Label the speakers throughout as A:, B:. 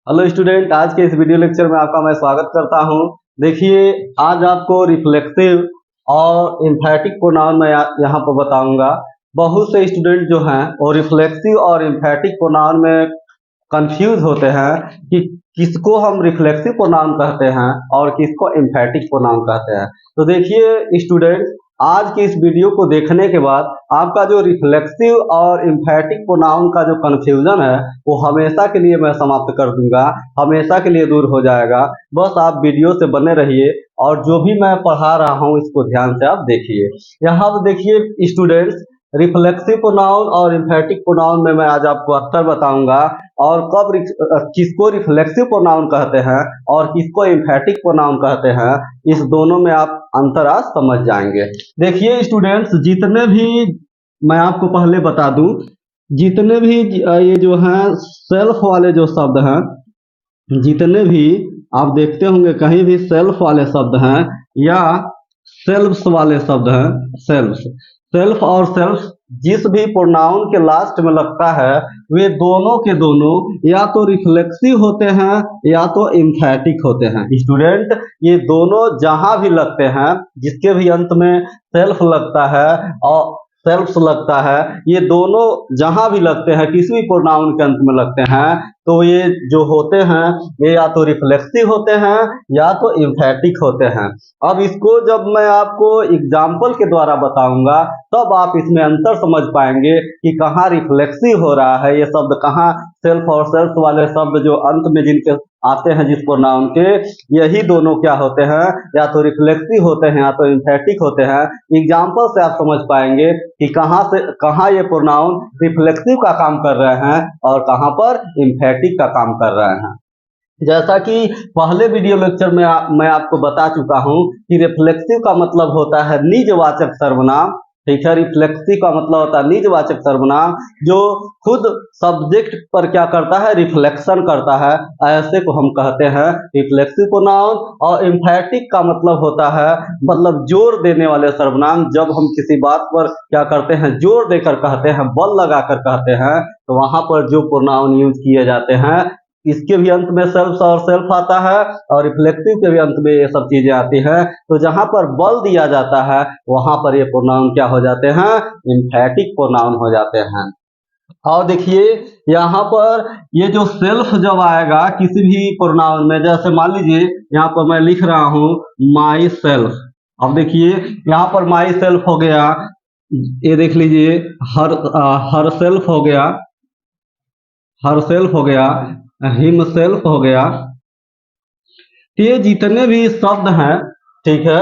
A: Hello student, आज के इस वीडियो लेक्चर में आपका मैं स्वागत करता हूं। देखिए, आज आपको रिफ्लेक्सिव और एम्फैटिक प्रोनाउन मैं यहाँ पर बताऊंगा। बहुत से स्टूडेंट जो हैं वो रिफ्लेक्सिव और एम्फैटिक प्रोनाउन में कंफ्यूज होते हैं कि किसको हम रिफ्लेक्सिव प्रोनाउन कहते हैं और किसको एम्फैटिक प्रोनाउन कहते हैं। तो देखिए स्टूडेंट, आज की इस वीडियो को देखने के बाद आपका जो रिफ्लेक्सिव और एम्फैटिक प्रोनाउन का जो कंफ्यूजन है वो हमेशा के लिए मैं समाप्त कर दूंगा, हमेशा के लिए दूर हो जाएगा। बस आप वीडियो से बने रहिए और जो भी मैं पढ़ा रहा हूँ इसको ध्यान से आप देखिए। यहाँ पर देखिए स्टूडेंट्स, रिफ्लेक्सिव प्रोनाउन और एम्फैटिक प्रोनाउन में मैं आज आपको अंतर बताऊंगा और कब किसको रिफ्लेक्सिव प्रोनाउन कहते हैं और किसको एम्फैटिक प्रोनाउन कहते हैं, इस दोनों में आप अंतर आज समझ जाएंगे। देखिए स्टूडेंट्स, जितने भी मैं आपको पहले बता दूं, जितने भी ये जो हैं सेल्फ वाले जो शब्द हैं, जितने भी आप देखते होंगे कहीं भी सेल्फ वाले शब्द हैं या सेल्फ्स वाले शब्द हैं, सेल्फ और सेल्फ जिस भी प्रोनाउन के लास्ट में लगता है वे दोनों के दोनों या तो रिफ्लेक्सिव होते हैं या तो एम्फैटिक होते हैं। स्टूडेंट, ये दोनों जहां भी लगते हैं, जिसके भी अंत में सेल्फ लगता है और सेल्फ्स लगता है, ये दोनों जहां भी लगते हैं, किसी भी प्रोनाउन के अंत में लगते हैं, तो ये जो होते हैं ये या तो रिफ्लेक्सिव होते हैं या तो एम्फैटिक होते हैं। अब इसको जब मैं आपको एग्जाम्पल के द्वारा बताऊंगा तब आप इसमें अंतर समझ पाएंगे कि कहाँ रिफ्लेक्सिव हो रहा है ये शब्द, कहाँ सेल्फ और सेल्फ वाले शब्द जो अंत में जिनके आते हैं जिस प्रोनाउन के, यही दोनों क्या होते हैं, या तो रिफ्लेक्सिव होते हैं या तो एम्फैटिक होते हैं। एग्जाम्पल से आप समझ पाएंगे कि कहाँ से कहाँ ये प्रोनाउन रिफ्लेक्सिव का काम कर रहे हैं और कहाँ पर एम्फैटिक का काम कर रहे हैं। जैसा कि पहले वीडियो लेक्चर में मैं आपको बता चुका हूं कि रिफ्लेक्सिव का मतलब होता है निजवाचक सर्वनाम। ठीक है, रिफ्लेक्सिव का मतलब होता है निजवाचक सर्वनाम जो खुद सब्जेक्ट पर क्या करता है, रिफ्लेक्शन करता है, ऐसे को हम कहते हैं रिफ्लेक्सिव प्रोनाउन। और एम्फैटिक का मतलब होता है मतलब जोर देने वाले सर्वनाम। जब हम किसी बात पर क्या करते हैं, जोर देकर कहते हैं, बल लगाकर कहते हैं, तो वहां पर जो प्रोनाउन यूज किए जाते हैं, इसके भी अंत में सेल्फ और सेल्फ आता है और रिफ्लेक्सिव के भी अंत में ये सब चीजें आती हैं। तो जहां पर बल दिया जाता है वहां पर ये प्रोनाउन क्या हो जाते हैं, एम्फैटिक प्रोनाउन हो जाते हैं। और देखिए यहाँ पर ये जो सेल्फ जब आएगा किसी भी प्रोनाउन में, जैसे मान लीजिए यहाँ पर मैं लिख रहा हूं माई सेल्फ। अब देखिए यहाँ पर माई सेल्फ हो गया, ये देख लीजिए हर सेल्फ हो गया, हर सेल्फ हो गया, हिम सेल्फ हो गया। ये जितने भी शब्द हैं, ठीक है,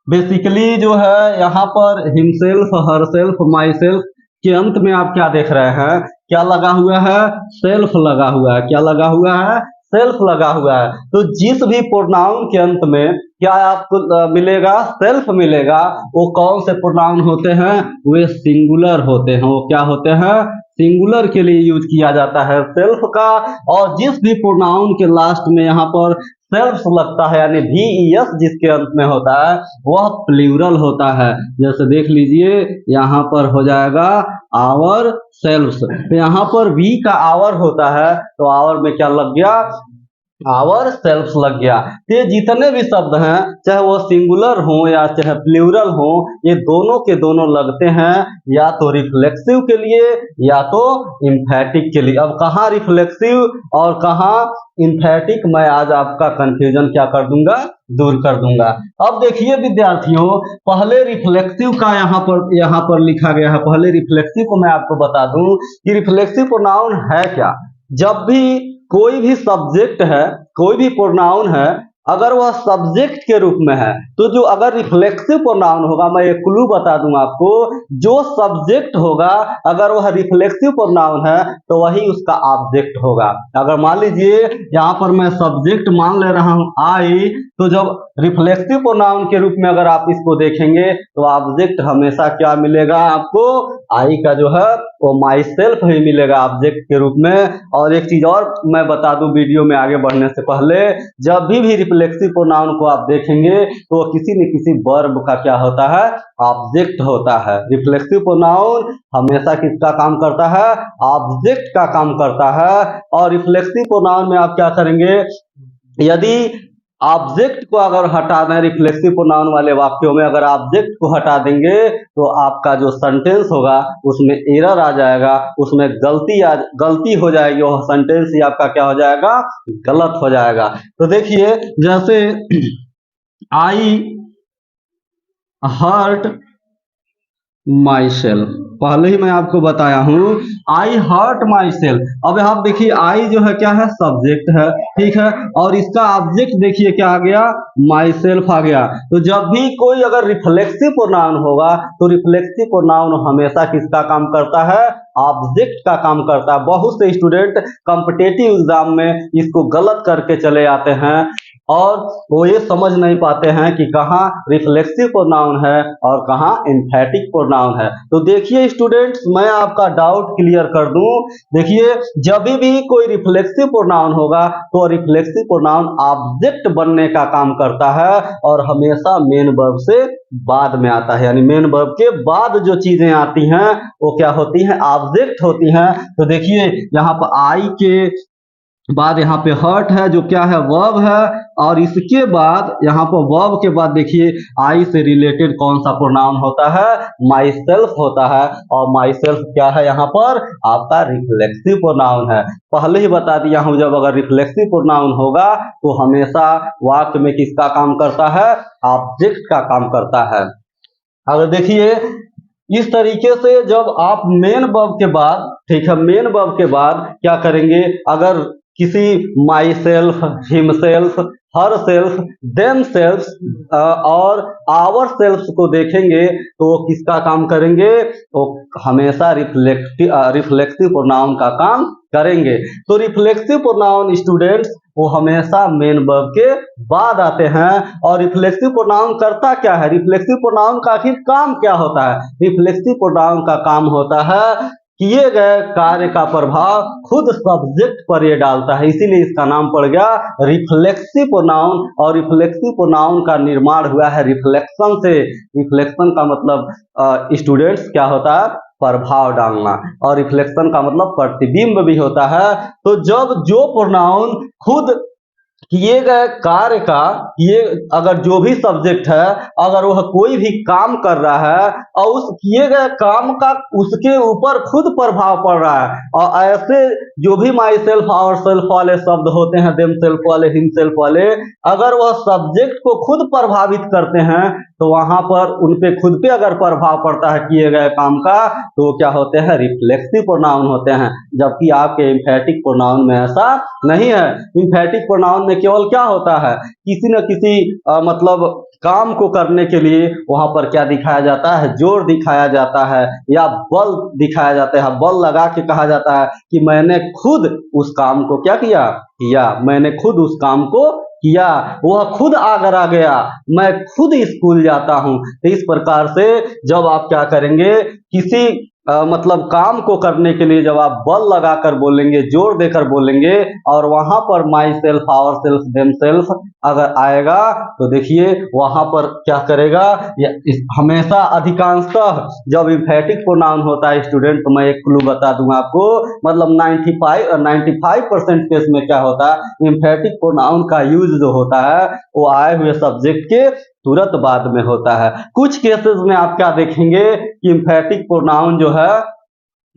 A: बेसिकली जो है यहाँ पर himself, her self, my self के अंत में आप क्या देख रहे हैं, क्या लगा हुआ है, सेल्फ लगा हुआ है। क्या लगा हुआ है, सेल्फ लगा हुआ है। तो जिस भी प्रोनाउन के अंत में क्या आपको मिलेगा, सेल्फ मिलेगा, वो कौन से प्रोनाउन होते हैं, वे सिंगुलर होते हैं। वो क्या होते हैं, सिंगुलर के लिए यूज किया जाता है सेल्फ का। और जिस भी प्रोनाउन के लास्ट में यहाँ पर सेल्फ लगता है यानी VES जिसके अंत में होता है वह प्लूरल होता है। जैसे देख लीजिए यहाँ पर हो जाएगा आवर सेल्फ्स, तो यहाँ पर V का आवर होता है तो आवर में क्या लग गया, आवर सेल्फ्स लग गया। तो ये जितने भी शब्द हैं चाहे वो सिंगुलर हो या चाहे प्लूरल हो, ये दोनों के दोनों लगते हैं या तो रिफ्लेक्सिव के लिए या तो एम्फैटिक के लिए। अब कहाँ रिफ्लेक्सिव और कहाँ एम्फैटिक, मैं आज आपका कंफ्यूजन क्या कर दूंगा, दूर कर दूंगा। अब देखिए विद्यार्थियों, पहले रिफ्लेक्सिव का यहाँ पर लिखा गया है। पहले रिफ्लेक्सिव को मैं आपको बता दूं कि रिफ्लेक्सिव प्रोनाउन है क्या। जब भी कोई भी सब्जेक्ट है, कोई भी प्रोनाउन है, अगर वह सब्जेक्ट के रूप में है तो जो अगर रिफ्लेक्सिव प्रोनाउन होगा, मैं एक क्लू बता दूं आपको, जो सब्जेक्ट होगा अगर वह रिफ्लेक्सिव प्रोनाउन है तो वही उसका ऑब्जेक्ट होगा। अगर मान लीजिए यहाँ पर मैं सब्जेक्ट मान ले रहा हूं आई, तो जब रिफ्लेक्सिव प्रोनाउन के रूप में अगर आप इसको देखेंगे तो ऑब्जेक्ट हमेशा क्या मिलेगा आपको, आई का जो है वो माई सेल्फ ही मिलेगा ऑब्जेक्ट के रूप में। और एक चीज और मैं बता दूं वीडियो में आगे बढ़ने से पहले, जब भी रिफ्लेक्सिव प्रोनाउन को आप देखेंगे तो किसी न किसी वर्ब का क्या होता है, ऑब्जेक्ट होता है। रिफ्लेक्सिव प्रोनाउन हमेशा किसका काम करता है, ऑब्जेक्ट का काम करता है। और रिफ्लेक्सिव प्रोनाउन में आप क्या करेंगे, यदि ऑब्जेक्ट को अगर हटा दें, रिफ्लेक्सिव प्रोनाउन वाले वाक्यों में अगर ऑब्जेक्ट को हटा देंगे तो आपका जो सेंटेंस होगा उसमें एरर आ जाएगा, उसमें गलती हो जाएगी, वह सेंटेंस ही आपका क्या हो जाएगा, गलत हो जाएगा। तो देखिए जैसे आई हर्ट माई सेल्फ, पहले ही मैं आपको बताया हूं आई हर्ट माई सेल्फ। अब आप देखिए आई जो है क्या है, सब्जेक्ट है, ठीक है, और इसका ऑब्जेक्ट देखिए क्या आ गया, माई सेल्फ आ गया। तो जब भी कोई अगर रिफ्लेक्सिव प्रोनाउन होगा तो रिफ्लेक्सिव प्रोनाउन हमेशा किसका काम करता है, ऑब्जेक्ट का काम करता है। बहुत से स्टूडेंट कॉम्पिटिटिव एग्जाम में इसको गलत करके चले आते हैं और वो ये समझ नहीं पाते हैं कि कहाँ रिफ्लेक्सिव प्रोनाउन है और कहाँ एम्फैटिक प्रोनाउन है। तो देखिए स्टूडेंट्स, मैं आपका डाउट क्लियर कर दूं। देखिए जब भी कोई रिफ्लेक्सिव प्रोनाउन होगा तो रिफ्लेक्सिव प्रोनाउन ऑब्जेक्ट बनने का काम करता है और हमेशा मेन वर्ब से बाद में आता है, यानी मेन वर्ब के बाद जो चीजें आती हैं वो क्या होती हैं, ऑब्जेक्ट होती हैं। तो देखिए यहाँ पर आई के बाद यहाँ पे हर्ट है जो क्या है, वर्ब है, और इसके बाद यहाँ पर वर्ब के बाद देखिए आई से रिलेटेड कौन सा प्रोनाउन होता है, माई सेल्फ होता है। और माई सेल्फ क्या है, यहाँ पर आपका रिफ्लेक्सिव प्रोनाउन है। पहले ही बता दिया हूं, जब अगर रिफ्लेक्सिव प्रोनाउन होगा तो हमेशा वाक्य में किसका काम करता है, ऑब्जेक्ट का काम करता है। अगर देखिए इस तरीके से जब आप मेन वर्ब के बाद, ठीक है, मेन वर्ब के बाद क्या करेंगे, अगर किसी my self, him self, her self, them self और आवर सेल्फ को देखेंगे तो किसका काम करेंगे, तो हमेशा रिफ्लेक्सिव प्रोनाउन का काम करेंगे। तो रिफ्लेक्सिव प्रोनाउन स्टूडेंट्स वो हमेशा मेन वर्ब के बाद आते हैं। और रिफ्लेक्सिव प्रोनाउन करता क्या है, रिफ्लेक्सिव प्रोनाउन का आखिर काम क्या होता है, रिफ्लेक्सिव प्रोनाउन का काम होता है किए गए कार्य का प्रभाव खुद सब्जेक्ट पर ये डालता है, इसीलिए इसका नाम पड़ गया रिफ्लेक्सिव प्रोनाउन। और रिफ्लेक्सिव प्रोनाउन का निर्माण हुआ है रिफ्लेक्शन से। रिफ्लेक्शन का मतलब स्टूडेंट्स क्या होता है, प्रभाव डालना, और रिफ्लेक्शन का मतलब प्रतिबिंब भी होता है। तो जब जो प्रोनाउन खुद किए गए कार्य का, ये अगर जो भी सब्जेक्ट है अगर वह कोई भी काम कर रहा है और उस किए गए काम का उसके ऊपर खुद प्रभाव पड़ रहा है, और ऐसे जो भी माई सेल्फ, आवर सेल्फ वाले शब्द होते हैं, देम सेल्फ वाले, हिम सेल्फ वाले, अगर वह सब्जेक्ट को खुद प्रभावित करते हैं तो वहां पर उनपे खुद पे अगर प्रभाव पड़ता है किए गए काम का तो क्या होते हैं, रिफ्लेक्सिव प्रोनाउन होते हैं। जबकि आपके एम्फैटिक प्रोनाउन में ऐसा नहीं है। एम्फैटिक प्रोनाउन में केवल क्या होता है, किसी न किसी मतलब काम को करने के लिए वहां पर क्या दिखाया जाता है, जोर दिखाया जाता है या बल दिखाया जाता है। बल लगा के कहा जाता है कि मैंने खुद उस काम को क्या किया, मैंने खुद उस काम को किया, वह खुद आगरा गया, मैं खुद स्कूल जाता हूं। तो इस प्रकार से जब आप क्या करेंगे, किसी मतलब काम को करने के लिए जब आप बल लगाकर बोलेंगे, जोर देकर बोलेंगे, और वहां पर myself, ourself, themself अगर आएगा तो देखिए वहां पर क्या करेगा, हमेशा अधिकांशतः जब एम्फैटिक प्रोनाउन होता है स्टूडेंट, तो मैं एक क्लू बता दूंगा आपको, मतलब 95% केस में क्या होता है, एम्फैटिक प्रोनाउन का यूज जो होता है वो आए हुए सब्जेक्ट के तुरंत बाद में होता है। कुछ केसेस में आप क्या देखेंगे कि एम्फैटिक प्रोनाउन जो है,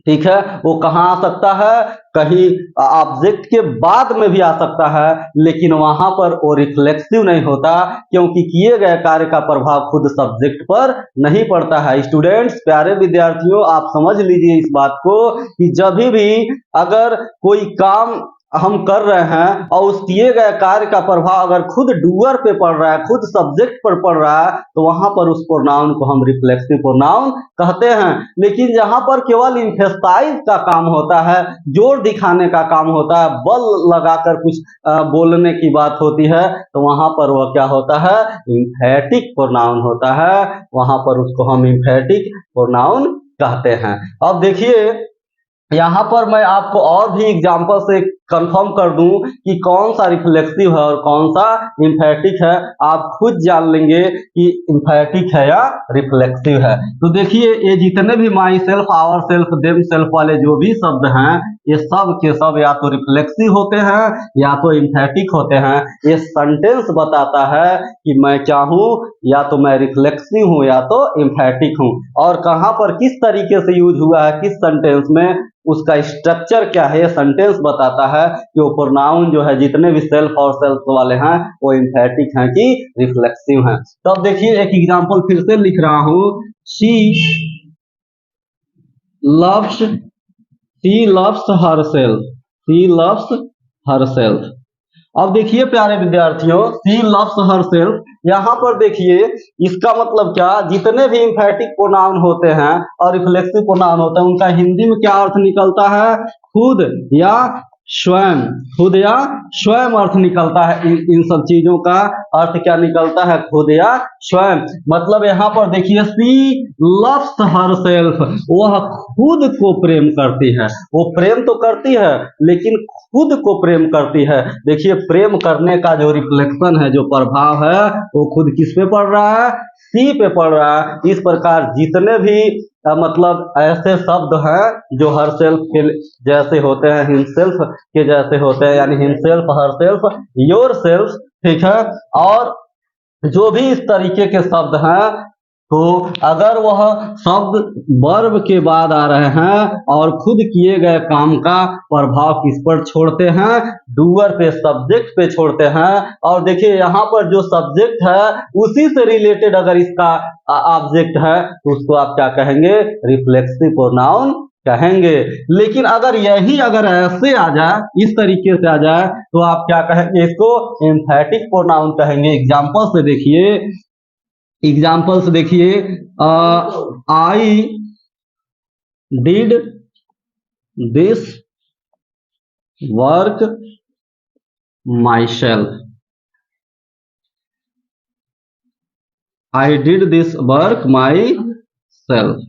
A: ठीक है, वो कहाँ आ सकता है, कहीं ऑब्जेक्ट के बाद में भी आ सकता है, लेकिन वहां पर वो रिफ्लेक्सिव नहीं होता क्योंकि किए गए कार्य का प्रभाव खुद सब्जेक्ट पर नहीं पड़ता है। स्टूडेंट्स, प्यारे विद्यार्थियों, आप समझ लीजिए इस बात को कि जब भी अगर कोई काम हम कर रहे हैं और उस किए गए कार्य का प्रभाव अगर खुद डूअर पे पड़ रहा है, खुद सब्जेक्ट पर पड़ रहा है, तो वहां पर उस प्रोनाउन को हम रिफ्लेक्सिव प्रोनाउन कहते हैं। लेकिन जहां पर केवल एम्फेसाइज का काम होता है, जोर दिखाने का काम होता है, बल लगाकर कुछ बोलने की बात होती है, तो वहां पर वह क्या होता है, एम्फैटिक प्रोनाउन होता है, वहां पर उसको हम एम्फैटिक प्रोनाउन कहते हैं। अब देखिए यहां पर मैं आपको और भी एग्जांपल से कंफर्म कर दूं कि कौन सा रिफ्लेक्सिव है और कौन सा इम्फेटिक है, आप खुद जान लेंगे कि इम्फेटिक है या रिफ्लेक्सिव है। तो देखिए ये जितने भी myself, ourself, themself वाले जो भी शब्द हैं, ये सब के सब या तो रिफ्लेक्सिव होते हैं या तो इम्फेटिक होते हैं। ये सेंटेंस बताता है कि मैं क्या हूँ, या तो मैं रिफ्लेक्सिव हूँ या तो इम्फेटिक हूँ, और कहाँ पर किस तरीके से यूज हुआ है किस सेंटेंस में, उसका स्ट्रक्चर क्या है, सेंटेंस बताता है कि वो प्रोनाउन जो है जितने भी सेल्फ और सेल्फ वाले हैं वो इम्फेटिक हैं कि रिफ्लेक्सिव हैं। तो अब देखिए एक एग्जांपल फिर से लिख रहा हूं, she loves herself, she loves herself। अब देखिए प्यारे विद्यार्थियों, शी लव्स herself, यहाँ पर देखिए इसका मतलब क्या, जितने भी इम्फेटिक प्रोनाउन होते हैं और रिफ्लेक्सिव प्रोनाउन होते हैं उनका हिंदी में क्या अर्थ निकलता है, खुद या स्वयं, खुद या स्वयं अर्थ निकलता है। इन सब चीजों का अर्थ क्या निकलता है, खुद या स्वयं। मतलब यहाँ पर देखिए शी लव्स herself, वह खुद को प्रेम करती है। वो प्रेम तो करती है लेकिन खुद को प्रेम करती है। देखिए प्रेम करने का जो रिफ्लेक्शन है, जो प्रभाव है, वो खुद किस पे पड़ रहा है, सी पे पड़ रहा है। इस प्रकार जितने भी मतलब ऐसे शब्द हैं जो हर सेल्फ के जैसे होते हैं, हिमसेल्फ के जैसे होते हैं, यानी himself, her self, your self, ठीक है, और जो भी इस तरीके के शब्द हैं, तो अगर वह शब्द वर्ब के बाद आ रहे हैं और खुद किए गए काम का प्रभाव किस पर छोड़ते हैं, डूअर पे, सब्जेक्ट पे छोड़ते हैं। और देखिए यहाँ पर जो सब्जेक्ट है उसी से रिलेटेड अगर इसका ऑब्जेक्ट है तो उसको आप क्या कहेंगे, रिफ्लेक्सिव प्रोनाउन कहेंगे। लेकिन अगर यही अगर ऐसे आ जाए, इस तरीके से आ जाए, तो आप क्या कहेंगे, इसको एम्फैटिक प्रोनाउन कहेंगे। एग्जांपल से देखिए, एग्जाम्पल्स देखिए, I did this work my self, I did this work my self.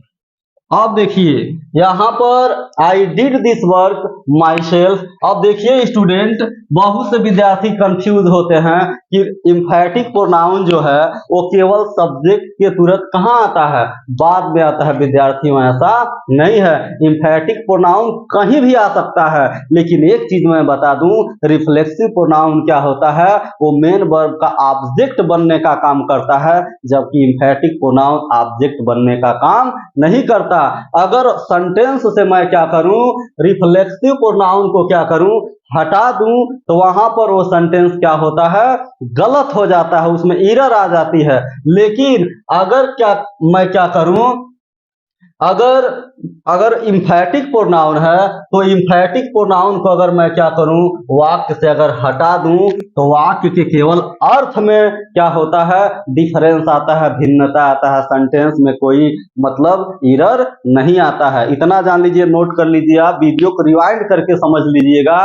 A: अब देखिए यहाँ पर I did this work my self. अब देखिए स्टूडेंट, बहुत से विद्यार्थी कंफ्यूज होते हैं कि इम्फैटिक प्रोनाउन जो है वो केवल सब्जेक्ट के तुरंत कहाँ आता है, बाद में आता है। विद्यार्थियों ऐसा नहीं है, इम्फैटिक प्रोनाउन कहीं भी आ सकता है। लेकिन एक चीज मैं बता दूं, रिफ्लेक्सिव प्रोनाउन क्या होता है, वो मेन वर्ब का ऑब्जेक्ट बनने का काम करता है, जबकि इम्फैटिक प्रोनाउन ऑब्जेक्ट बनने का काम नहीं करता। अगर सेंटेंस से मैं क्या करूं, रिफ्लेक्सिव प्रोनाउन को क्या करूं, हटा दूं, तो वहां पर वो सेंटेंस क्या होता है, गलत हो जाता है, उसमें एरर आ जाती है। लेकिन अगर मैं क्या करूं, अगर इम्फैटिक प्रोनाउन है तो इम्फैटिक प्रोनाउन को अगर मैं क्या करूं, वाक्य से अगर हटा दूं, तो वाक्य के केवल अर्थ में क्या होता है, डिफरेंस आता है, भिन्नता आता है, सेंटेंस में कोई मतलब एरर नहीं आता है। इतना जान लीजिए, नोट कर लीजिए, आप वीडियो को रिवाइंड करके समझ लीजिएगा।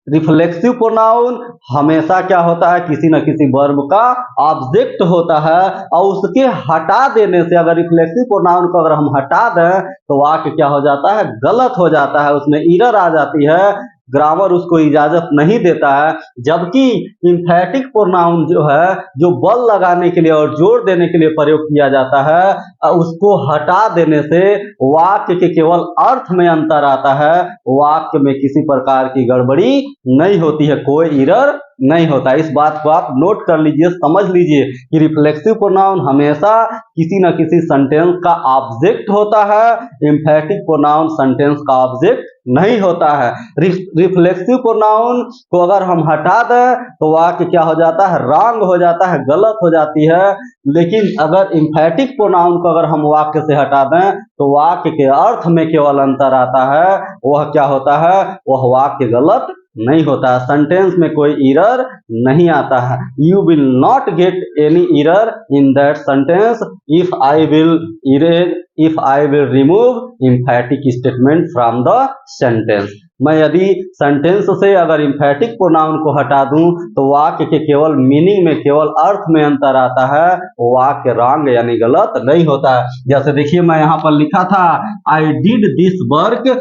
A: रिफ्लेक्सिव प्रोनाउन हमेशा क्या होता है, किसी न किसी वर्ब का ऑब्जेक्ट होता है, और उसके हटा देने से, अगर रिफ्लेक्सिव प्रोनाउन को अगर हम हटा दें तो वाक्य क्या हो जाता है, गलत हो जाता है, उसमें एरर आ जाती है, ग्रामर उसको इजाजत नहीं देता है। जबकि इम्फैटिक प्रोनाउन जो है, जो बल लगाने के लिए और जोर देने के लिए प्रयोग किया जाता है, उसको हटा देने से वाक्य के केवल अर्थ में अंतर आता है, वाक्य में किसी प्रकार की गड़बड़ी नहीं होती है, कोई एरर नहीं होता। इस बात को आप नोट कर लीजिए, समझ लीजिए कि रिफ्लेक्सिव प्रोनाउन हमेशा किसी न किसी सेंटेंस का ऑब्जेक्ट होता है, इम्फैटिक प्रोनाउन सेंटेंस का ऑब्जेक्ट नहीं होता है। रिफ्लेक्सिव प्रोनाउन को अगर हम हटा दें तो वाक्य क्या हो जाता है, रॉन्ग हो जाता है, गलत हो जाती है। लेकिन अगर इम्फैटिक प्रोनाउन को अगर हम वाक्य से हटा दें तो वाक्य के अर्थ में केवल अंतर आता है, वह क्या होता है, वह वाक्य गलत नहीं होता, सेंटेंस में कोई एरर नहीं आता है। You will not get any error in that sentence if I will remove emphatic statement from the sentence. मैं यदि सेंटेंस से अगर इम्फैटिक प्रोनाउन को हटा दूं तो वाक्य के केवल मीनिंग में, केवल अर्थ में अंतर आता है, वाक्य रॉन्ग यानी गलत नहीं होता है। जैसे देखिए मैं यहाँ पर लिखा था, I did this work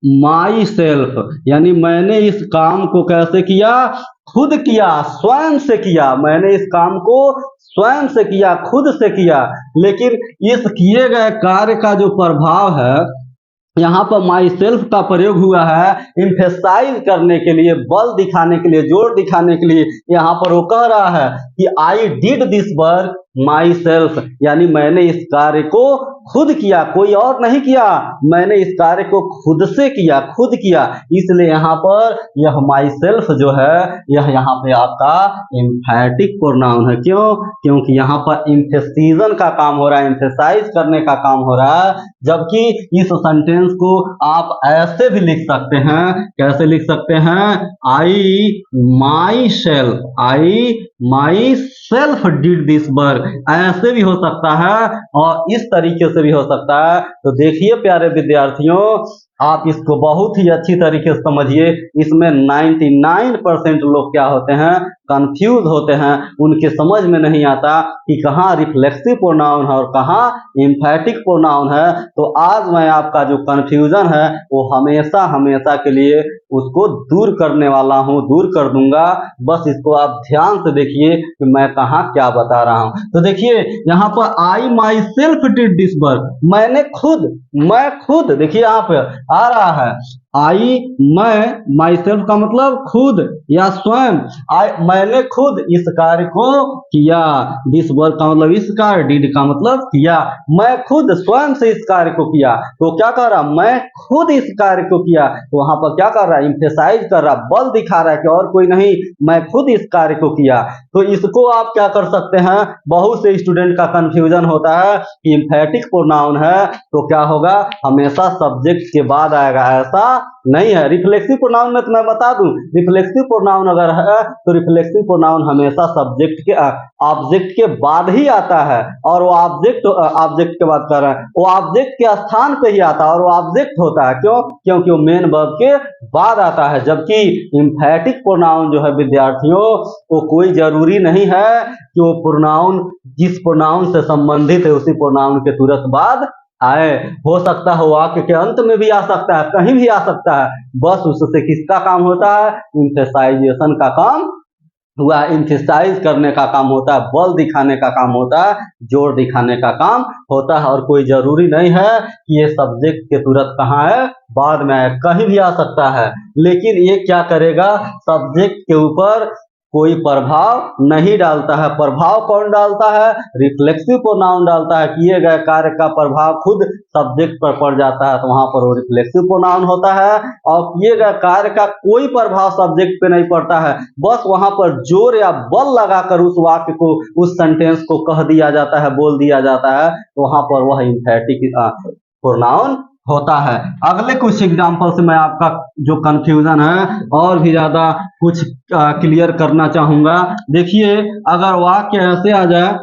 A: my self, यानी मैंने इस काम को कैसे किया, खुद किया, स्वयं से किया। मैंने इस काम को स्वयं से किया, खुद से किया। लेकिन इस किए गए कार्य का जो प्रभाव है, यहाँ पर माई सेल्फ का प्रयोग हुआ है इम्फेसाइज करने के लिए, बल दिखाने के लिए, जोर दिखाने के लिए। यहाँ पर वो कह रहा है कि I did this work my self, यानी मैंने इस कार्य को खुद किया, कोई और नहीं किया। मैंने इस कार्य को खुद से किया, खुद किया। इसलिए यहाँ पर यह माई सेल्फ जो है, यह यहाँ पे आपका एम्फैटिक प्रोनाउन है। क्यों? क्योंकि यहाँ पर इम्फेसिजन का काम हो रहा है, एम्फेसाइज करने का काम हो रहा है। जबकि इस सेंटेंस को आप ऐसे भी लिख सकते हैं, कैसे लिख सकते हैं, I myself did this work, ऐसे भी हो सकता है और इस तरीके से भी हो सकता है। तो देखिए प्यारे विद्यार्थियों, आप इसको बहुत ही अच्छी तरीके से समझिए। इसमें 99% लोग क्या होते हैं, कंफ्यूज होते हैं। उनके समझ में नहीं आता कि कहाँ रिफ्लेक्सिव प्रोनाउन है और कहाँ एम्फैटिक प्रोनाउन है। तो आज मैं आपका जो कंफ्यूजन है वो हमेशा हमेशा के लिए उसको दूर करने वाला हूँ, दूर कर दूंगा। बस इसको आप ध्यान से देखिए कि मैं कहाँ क्या बता रहा हूँ। तो देखिए यहाँ पर I myself did this work, मैं खुद, देखिए यहाँ पे आ रहा है आई, मैं, माई सेल्फ का मतलब खुद या स्वयं। मैंने खुद इस कार्य को किया। दिस वर्क का मतलब इस कार्य, डिड का मतलब किया। मैं खुद स्वयं से इस कार्य को किया। तो क्या कर रहा, मैं खुद इस कार्य को किया। तो वहां पर क्या कर रहा है, इम्फेसाइज कर रहा, बल दिखा रहा है कि और कोई नहीं, मैं खुद इस कार्य को किया। तो इसको आप क्या कर सकते हैं, बहुत से स्टूडेंट का कंफ्यूजन होता है कि एम्फैटिक प्रोनाउन है तो क्या होगा, हमेशा सब्जेक्ट के बाद आएगा, ऐसा नहीं है। रिफ्लेक्सिव प्रोनाउन में तो मैं बता दूं, रिफ्लेक्सिव प्रोनाउन अगर है तो रिफ्लेक्सिव प्रोनाउन हमेशा सब्जेक्ट के ऑब्जेक्ट के बाद ही आता है। और वो ऑब्जेक्ट के बाद कर रहा है, वो ऑब्जेक्ट के स्थान पे ही आता है और वो ऑब्जेक्ट होता है। क्यों? क्योंकि वो मेन वर्ब के बाद आता है। जबकि एम्फैटिक प्रोनाउन जो है विद्यार्थियों, वो कोई जरूरी नहीं है कि वो प्रोनाउन जिस प्रोनाउन से संबंधित है उसी प्रोनाउन के तुरंत बाद आए। हो सकता है वाक्य के अंत में भी आ सकता है, कहीं भी आ सकता है। बस उससे किसका काम होता है, इम्फेसाइजेशन का काम हुआ, इम्फेसाइज करने का काम होता है, बल दिखाने का काम होता है, जोर दिखाने का काम होता है। और कोई जरूरी नहीं है कि ये सब्जेक्ट के तुरंत कहाँ है, बाद में आए, कहीं भी आ सकता है। लेकिन ये क्या करेगा, सब्जेक्ट के ऊपर कोई प्रभाव नहीं डालता है। प्रभाव कौन डालता है, रिफ्लेक्सिव प्रोनाउन डालता है। किए गए कार्य का प्रभाव खुद सब्जेक्ट पर पड़ जाता है तो वहां पर वो रिफ्लेक्सिव प्रोनाउन होता है। और किए गए कार्य का कोई प्रभाव सब्जेक्ट पे नहीं पड़ता है, बस वहां पर जोर या बल लगाकर उस वाक्य को, उस सेंटेंस को कह दिया जाता है, बोल दिया जाता है, तो वहां पर वह एम्फैटिक प्रोनाउन होता है। अगले कुछ एग्जाम्पल से मैं आपका जो कंफ्यूजन है और भी ज्यादा कुछ क्लियर करना चाहूंगा। देखिए अगर वाक्य ऐसे आ जाए,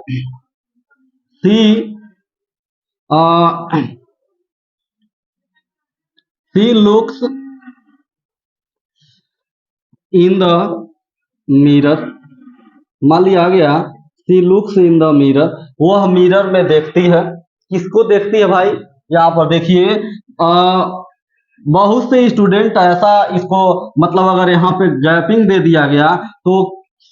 A: सी लुक्स इन द मिरर, मान लिया आ गया सी लुक्स इन द मिरर, वह मिरर में देखती है। किसको देखती है भाई, यहाँ पर देखिए बहुत से स्टूडेंट ऐसा इसको मतलब अगर यहाँ पे गैपिंग दे दिया गया तो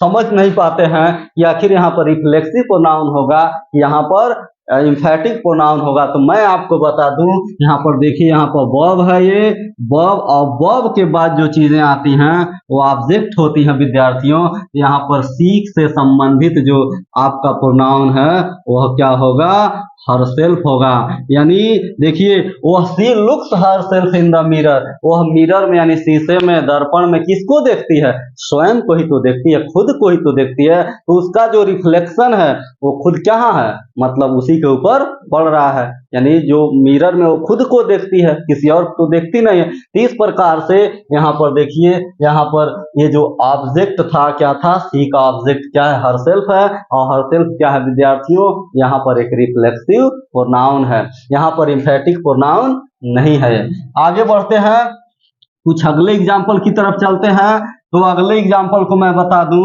A: समझ नहीं पाते हैं कि आखिर यहाँ पर रिफ्लेक्सिव प्रोनाउन होगा, यहाँ पर इम्फैटिक प्रोनाउन होगा। तो मैं आपको बता दूं, यहाँ पर देखिए, यहाँ पर वर्ब है, ये वर्ब, और वर्ब के बाद जो चीजें आती हैं वो ऑब्जेक्ट होती हैं विद्यार्थियों। यहाँ पर सीक से संबंधित जो आपका प्रोनाउन है वह क्या होगा, हरसेल्फ होगा। यानी देखिए वह she looks herself in the mirror, वह मिरर में यानी शीशे में, दर्पण में किसको देखती है, स्वयं को ही तो देखती है, खुद को ही तो देखती है। तो उसका जो रिफ्लेक्शन है वो खुद कहाँ है, मतलब उसी के ऊपर पड़ रहा है। यानी जो मिरर में वो खुद को देखती है, किसी और को देखती नहीं है। तो इस प्रकार से यहाँ पर देखिए, यहाँ पर ये जो ऑब्जेक्ट था क्या था, सी का ऑब्जेक्ट क्या है, हरसेल्फ है। और हरसेल्फ क्या है विद्यार्थियों, यहाँ पर एक रिफ्लेक्सिव प्रोनाउन है, यहाँ पर एम्फैटिक प्रोनाउन नहीं है। आगे बढ़ते हैं, कुछ अगले एग्जाम्पल की तरफ चलते हैं। तो अगले एग्जाम्पल को मैं बता दूं,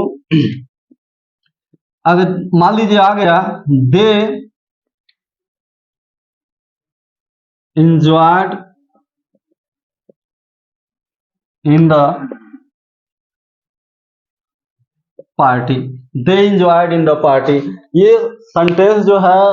A: अगर मान लीजिए आ गया, दे enjoyed in the party, they enjoyed in the party. ये सेंटेंस जो है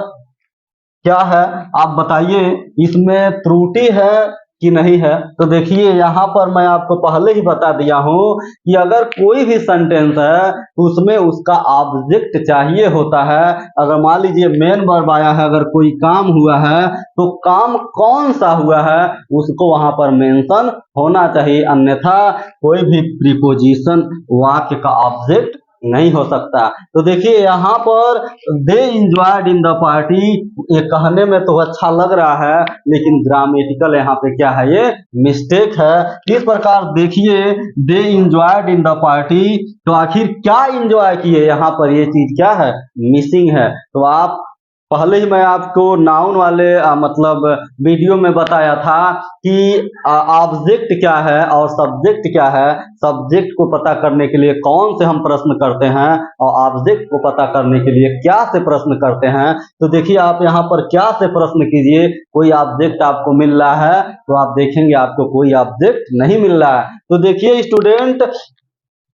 A: क्या है आप बताइए, इसमें त्रुटि है कि नहीं है। तो देखिए यहाँ पर मैं आपको पहले ही बता दिया हूं कि अगर कोई भी सेंटेंस है तो उसमें उसका ऑब्जेक्ट चाहिए होता है। अगर मान लीजिए मेन वर्ब आया है, अगर कोई काम हुआ है तो काम कौन सा हुआ है उसको वहां पर मेंशन होना चाहिए, अन्यथा कोई भी प्रीपोजिशन वाक्य का ऑब्जेक्ट नहीं हो सकता। तो देखिए यहाँ पर दे इंजॉयड इन द पार्टी, ये कहने में तो अच्छा लग रहा है लेकिन ग्रामेटिकल यहाँ पे क्या है, ये मिस्टेक है। इस प्रकार देखिए दे इंजॉयड इन द पार्टी, तो आखिर क्या इंजॉय किए, यहाँ पर ये चीज क्या है, मिसिंग है। तो आप पहले ही मैं आपको नाउन वाले मतलब वीडियो में बताया था कि ऑब्जेक्ट क्या है और सब्जेक्ट क्या है। सब्जेक्ट को पता करने के लिए कौन से हम प्रश्न करते हैं और ऑब्जेक्ट को पता करने के लिए क्या से प्रश्न करते हैं। तो देखिए आप यहाँ पर क्या से प्रश्न कीजिए, कोई ऑब्जेक्ट आपको मिल रहा है तो आप देखेंगे आपको कोई ऑब्जेक्ट नहीं मिल रहा है। तो देखिए स्टूडेंट,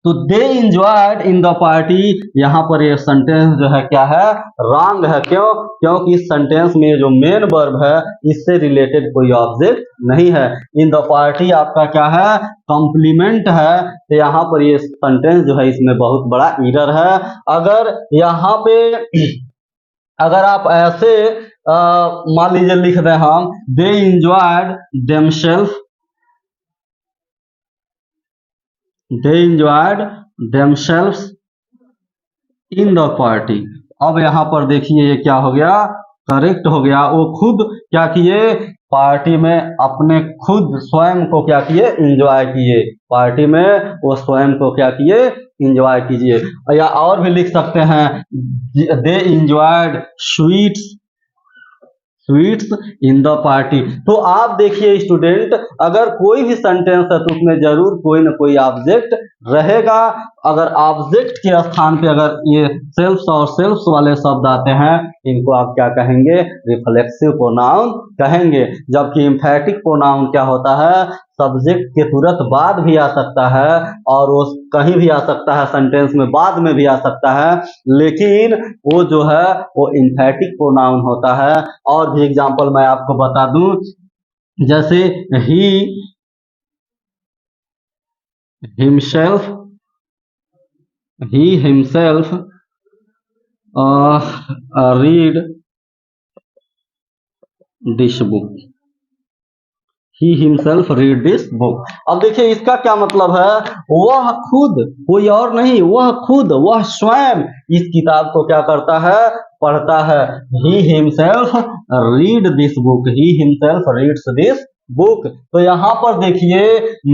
A: तो दे इंजॉयड इन द पार्टी, यहाँ पर ये सेंटेंस जो है क्या है, रॉन्ग है। क्यों? क्योंकि इस सेंटेंस में जो मेन वर्ब है इससे रिलेटेड कोई ऑब्जेक्ट नहीं है। इन द पार्टी आपका क्या है, कॉम्प्लीमेंट है। तो यहाँ पर ये सेंटेंस जो है इसमें बहुत बड़ा एरर है। अगर यहाँ पे अगर आप ऐसे मान लीजिए लिख दें हम, they enjoyed themselves, they enjoyed themselves in the party। अब यहाँ पर देखिए ये क्या हो गया, करेक्ट हो गया। वो खुद क्या किए, पार्टी में अपने खुद स्वयं को क्या किए, इंजॉय किए। पार्टी में वो स्वयं को क्या किए, इंजॉय कीजिए। या और भी लिख सकते हैं, they enjoyed sweets, sweets in the party. तो आप देखिए स्टूडेंट, अगर कोई भी सेंटेंस है तो उसमें जरूर कोई ना कोई ऑब्जेक्ट रहेगा। अगर ऑब्जेक्ट के स्थान पे अगर ये सेल्फ्स और सेल्फ्स वाले शब्द आते हैं, इनको आप क्या कहेंगे, रिफ्लेक्सिव प्रोनाउन कहेंगे। जबकि एम्फैटिक प्रोनाउन क्या होता है, सब्जेक्ट के तुरंत बाद भी आ सकता है और वो कहीं भी आ सकता है, सेंटेंस में बाद में भी आ सकता है, लेकिन वो जो है वो एम्फैटिक प्रोनाउन होता है। और भी एग्जांपल मैं आपको बता दूं, जैसे he himself, he himself read this book, he himself read this book। अब देखिए इसका क्या मतलब है, वह खुद, कोई और नहीं, वह खुद, वह स्वयं इस किताब को क्या करता है, पढ़ता है। he himself read this book, he himself reads this book. तो यहाँ पर देखिए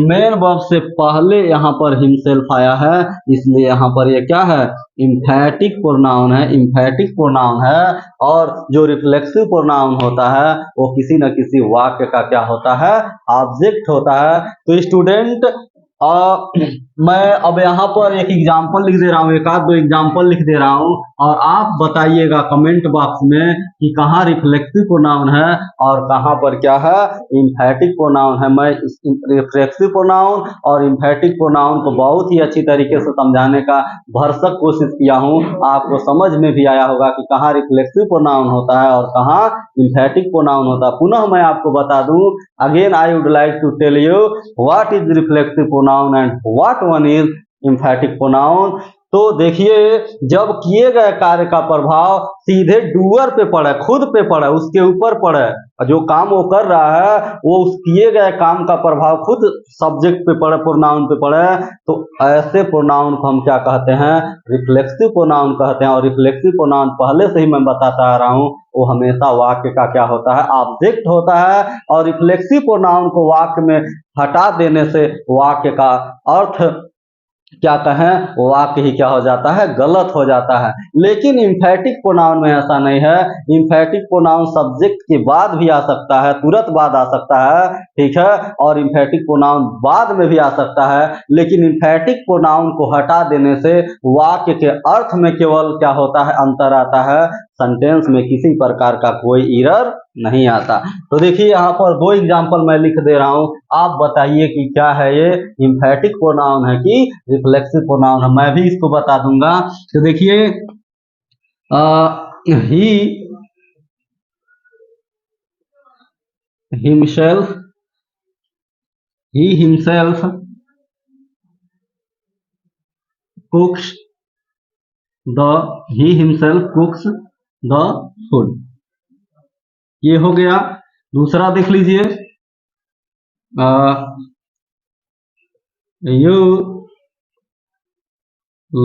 A: मेन वर्ब से पहले यहाँ पर हिमसेल्फ आया है, इसलिए यहाँ पर ये क्या है, एम्फैटिक प्रोनाउन है, एम्फैटिक प्रोनाउन है। और जो रिफ्लेक्सिव प्रोनाउन होता है वो किसी न किसी वाक्य का क्या होता है, ऑब्जेक्ट होता है। तो स्टूडेंट मैं अब यहाँ पर एक एग्जाम्पल लिख दे रहा हूँ, एक आध दो एग्जाम्पल लिख दे रहा हूँ और आप बताइएगा कमेंट बॉक्स में कि कहाँ रिफ्लेक्सिव प्रोनाउन है और कहाँ पर क्या है, एम्फैटिक प्रोनाउन है। मैं रिफ्लेक्सिव प्रोनाउन और एम्फैटिक प्रोनाउन को बहुत ही अच्छी तरीके से समझाने का भरसक कोशिश किया हूँ, आपको समझ में भी आया होगा कि कहाँ रिफ्लेक्सिव प्रोनाउन होता है और कहाँ एम्फैटिक प्रोनाउन होता है। पुनः मैं आपको बता दूं, again I would like to tell you what is reflexive pronoun and what one is emphatic pronoun. तो देखिए जब किए गए कार्य का प्रभाव सीधे डूअर पे पड़े, खुद पे पड़े, उसके ऊपर पड़े, जो काम वो कर रहा है वो उस किए गए काम का प्रभाव खुद सब्जेक्ट पे पड़े, प्रोनाउन पे पड़े, तो ऐसे प्रोनाउन को हम क्या कहते हैं, रिफ्लेक्सिव प्रोनाउन कहते हैं। और रिफ्लेक्सिव प्रोनाउन पहले से ही मैं बताता आ रहा हूँ वो हमेशा वाक्य का क्या होता है, ऑब्जेक्ट होता है। और रिफ्लेक्सिव प्रोनाउन को वाक्य में हटा देने से वाक्य का अर्थ क्या कहें, वाक्य ही क्या हो जाता है, गलत हो जाता है। लेकिन एम्फैटिक प्रोनाउन में ऐसा नहीं है। एम्फैटिक प्रोनाउन सब्जेक्ट के बाद भी आ सकता है, तुरंत बाद आ सकता है, ठीक है, और एम्फैटिक प्रोनाउन बाद में भी आ सकता है। लेकिन एम्फैटिक प्रोनाउन को हटा देने से वाक्य के अर्थ में केवल क्या होता है, अंतर आता है। सेंटेंस में किसी प्रकार का कोई एरर नहीं आता। तो देखिए यहाँ पर दो एग्जांपल मैं लिख दे रहा हूँ, आप बताइए कि क्या है, ये एम्फैटिक प्रोनाउन है कि रिफ्लेक्सिव प्रोनाउन है। मैं भी इसको बता दूंगा। तो देखिए he himself cooks he himself cooks the food। ये हो गया। दूसरा देख लीजिए, you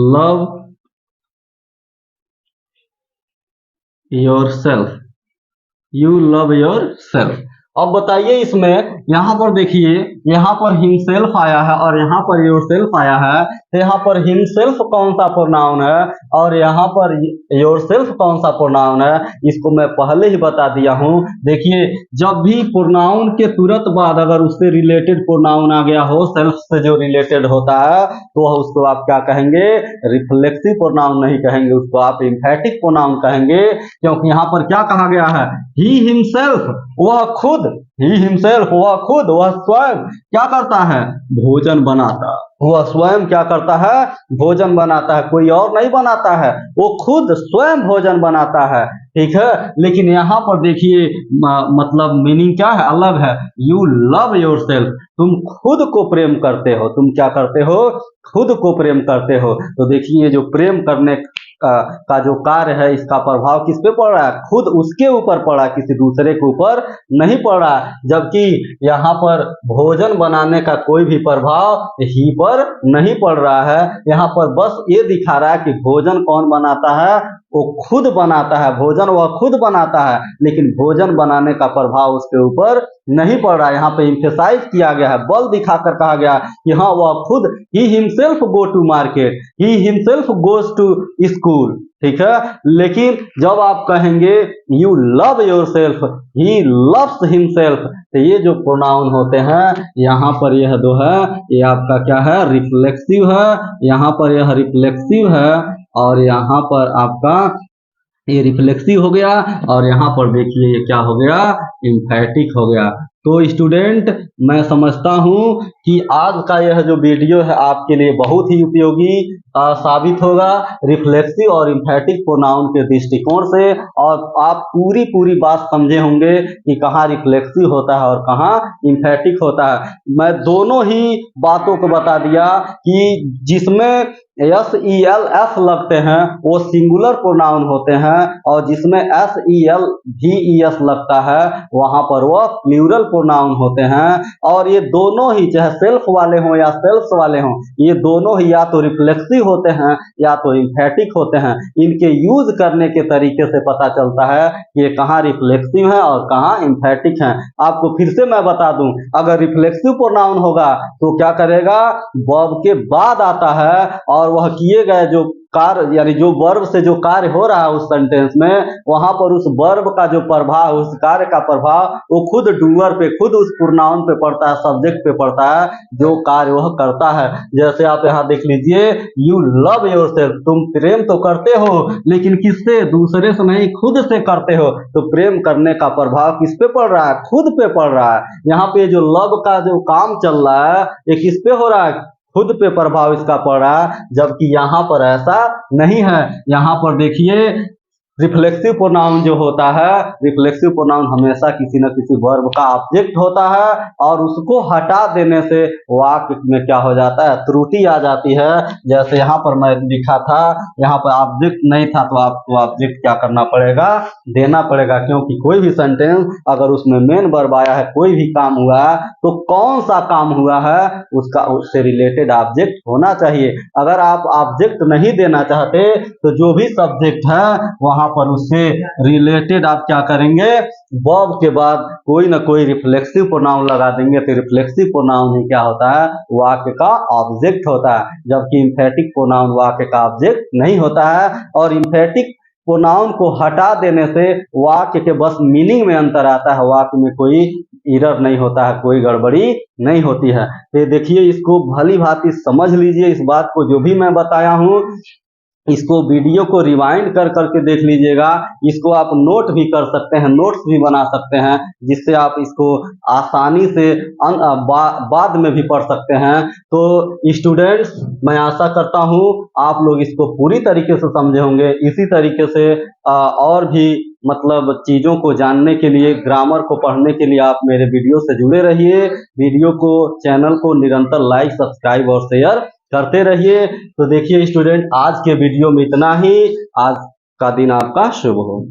A: love yourself। अब बताइए इसमें, यहाँ पर देखिए, यहाँ पर हिमसेल्फ आया है और यहाँ पर योरसेल्फ आया है। तो यहाँ पर हिमसेल्फ कौन सा प्रोनाउन है और यहाँ पर योरसेल्फ कौन सा प्रोनाउन है, इसको मैं पहले ही बता दिया हूँ। देखिए जब भी प्रोनाउन के तुरंत बाद अगर उससे रिलेटेड प्रोनाउन आ गया हो, सेल्फ से जो रिलेटेड होता है, तो उसको आप क्या कहेंगे, रिफ्लेक्सिव प्रोनाउन नहीं कहेंगे, उसको आप एम्फैटिक प्रोनाउन कहेंगे। क्योंकि यहाँ पर क्या कहा गया है, ही हिमसेल्फ, वह खुद, ही हिमसेल्फ वह खुद, वह स्वयं क्या करता है, भोजन बनाता। वह स्वयं क्या करता है, भोजन बनाता है, कोई और नहीं बनाता है, वो खुद स्वयं भोजन बनाता है। ठीक है, लेकिन यहाँ पर देखिए मतलब मीनिंग क्या है, अलग है। यू लव योरसेल्फ, तुम खुद को प्रेम करते हो। तुम क्या करते हो, खुद को प्रेम करते हो। तो देखिए जो प्रेम करने का जो कार्य है, इसका प्रभाव किस पे पड़ रहा है, खुद उसके ऊपर पड़ा, किसी दूसरे के ऊपर नहीं पड़ा। जबकि यहाँ पर भोजन बनाने का कोई भी प्रभाव ही पर नहीं पड़ रहा है। यहाँ पर बस ये दिखा रहा है कि भोजन कौन बनाता है, वो खुद बनाता है, भोजन वह खुद बनाता है, लेकिन भोजन बनाने का प्रभाव उसके ऊपर नहीं पड़ रहा है। यहाँ पे एम्फेसाइज किया गया है, बल दिखाकर कहा गया कि हाँ वह खुद, ही himself go to market, he himself goes to school. ठीक है, लेकिन जब आप कहेंगे you love yourself, he loves himself, तो ये जो प्रोनाउन होते हैं यहाँ पर यह दो है, ये आपका क्या है, रिफ्लेक्सिव है। यहाँ पर यह रिफ्लेक्सिव है और यहाँ पर आपका ये रिफ्लेक्सिव हो गया, और यहाँ पर देखिए ये क्या हो गया, एम्फैटिक हो गया। तो स्टूडेंट मैं समझता हूँ कि आज का यह जो वीडियो है आपके लिए बहुत ही उपयोगी साबित होगा, रिफ्लेक्सिव और एम्फैटिक प्रोनाउन के दृष्टिकोण से, और आप पूरी बात समझे होंगे कि कहाँ रिफ्लेक्सिव होता है और कहाँ एम्फैटिक होता है। मैं दोनों ही बातों को बता दिया कि जिसमें SELF लगते हैं वो सिंगुलर प्रोनाउन होते हैं, और जिसमें SELVES लगता है वहां पर वो प्लूरल प्रोनाउन होते हैं। और ये दोनों ही, चाहे सेल्फ वाले हों या सेल्फ्स वाले हों, ये दोनों ही या तो रिफ्लेक्सिव होते हैं या तो एम्फैटिक होते हैं। इनके यूज करने के तरीके से पता चलता है कि ये कहाँ रिफ्लेक्सिव है और कहाँ एम्फैटिक है। आपको फिर से मैं बता दूं, अगर रिफ्लेक्सिव प्रोनाउन होगा तो क्या करेगा, वर्ब के बाद आता है, और वह किए गए जो कार्य, यानी जो वर्ब से जो कार्य हो रहा है उस सेंटेंस में, वहां पर उस वर्ब का जो प्रभाव, उस कार्य का प्रभाव वो खुद डूअर पे, खुद उस प्रोनाउन पे पड़ता है, सब्जेक्ट पे पड़ता है जो कार्य वह करता है। जैसे आप यहाँ देख लीजिए, यू लव योरसेल्फ, तुम प्रेम तो करते हो लेकिन किससे, दूसरे से नहीं, खुद से करते हो। तो प्रेम करने का प्रभाव किस पे पड़ रहा है, खुद पे पड़ रहा है। यहाँ पे जो लव का जो काम चल रहा है ये किस पे हो रहा है, खुद पे प्रभाव इसका पड़ रहा है, जबकि यहाँ पर ऐसा नहीं है। यहाँ पर देखिए रिफ्लेक्सिव प्रोनाउन जो होता है, रिफ्लेक्सिव प्रोनाउन हमेशा किसी न किसी वर्ब का ऑब्जेक्ट होता है, और उसको हटा देने से वाक्य में क्या हो जाता है, त्रुटि आ जाती है। जैसे यहाँ पर मैं लिखा था, यहाँ पर ऑब्जेक्ट नहीं था तो आपको ऑब्जेक्ट क्या करना पड़ेगा, देना पड़ेगा, क्योंकि कोई भी सेंटेंस अगर उसमें मेन वर्ब आया है, कोई भी काम हुआ है, तो कौन सा काम हुआ है उसका, उससे रिलेटेड ऑब्जेक्ट होना चाहिए। अगर आप ऑब्जेक्ट नहीं देना चाहते तो जो भी सब्जेक्ट है वहां पर उससे रिलेटेड आप क्या करेंगे, वर्ब के बाद कोई ना कोई रिफ्लेक्सिव प्रोनाउन लगा देंगे। तो रिफ्लेक्सिव प्रोनाउन ही क्या होता है, वाक्य का ऑब्जेक्ट होता है, जबकि एम्फैटिक प्रोनाउन वाक्य का ऑब्जेक्ट नहीं होता है। और एम्फैटिक प्रोनाउन को हटा देने से वाक्य के बस मीनिंग में अंतर आता है, वाक्य में कोई एरर नहीं होता है, कोई गड़बड़ी नहीं होती है। तो देखिए इसको भली भांति समझ लीजिए, इस बात को जो भी मैं बताया हूँ इसको वीडियो को रिवाइंड कर करके देख लीजिएगा। इसको आप नोट भी कर सकते हैं, नोट्स भी बना सकते हैं, जिससे आप इसको आसानी से बाद में भी पढ़ सकते हैं। तो स्टूडेंट्स, मैं आशा करता हूँ आप लोग इसको पूरी तरीके से समझे होंगे। इसी तरीके से और भी मतलब चीज़ों को जानने के लिए, ग्रामर को पढ़ने के लिए आप मेरे वीडियो से जुड़े रहिए। वीडियो को, चैनल को निरंतर लाइक, सब्सक्राइब और शेयर करते रहिए। तो देखिए स्टूडेंट, आज के वीडियो में इतना ही। आज का दिन आपका शुभ हो।